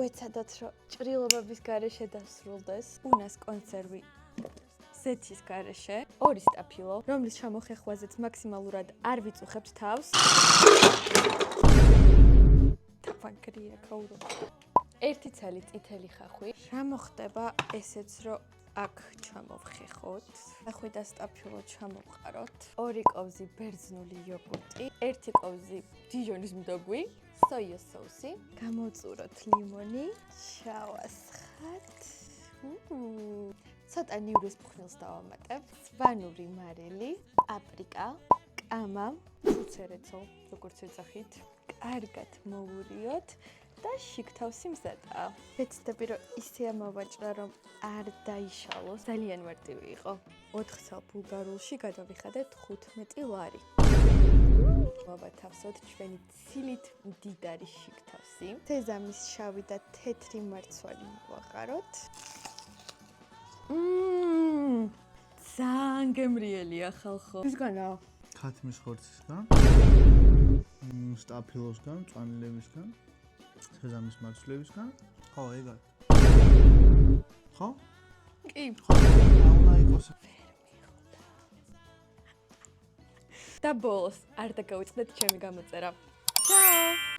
მოვიცადოთ, რომ ჭრილობების გარეშე დასრულდეს. უნას კონსერვი ზეთის გარეშე, 2 სტაფილო, რომლის ჩამოხეხვაზეც მაქსიმალურად არ ვიწუხებთ თავს. თავაგრია კაურო. 1 ცალი წითელი ხახვი. რა მოხდება ესეც, რომ აქ ჩამოვხეხოთ. ხახვი და სტაფილო ჩამოვყაროთ. 2 კოვზი ბერძნული იოგურტი, 1 კოვზი დიჟონის მდოგვი, სოიოს соуსი, გამოვწუროთ ლიმონი, ჩავასხათ. ცოტა ნიურის ფხვნილს დავამატებ, სვანური მარილი, პაპრიკა, კამა, ცუცერეცო, როგორც ეძახით, კარგად მოვურიოთ და შიგთავსი მზადაა. ვეცდები, რომ ისე ამოვაჭრა, რომ არ დაიშალოს. ძალიან მარტივი იყო. 4 წელ ბულგარულში გადავიხადეთ 15 ლარი. მოვათავსოთ ჩვენი ცილით მდიდარი შიგთავსი. სეზამის შავი და თეთრი მარცვალი მოვაყაროთ. ძალიან გემრიელია ხალხო. ისგანა? ქათმის ხორცისგან, სტაფილოსგან, მწვანელებისგან, სეზამის მარცვლებისგან. ხო, ეგ არის. ხო? კი. ხო, უნდა იყოს. და ბოლოს არ დაგავიწყდეთ ჩემი გამოწერა. ჩაო!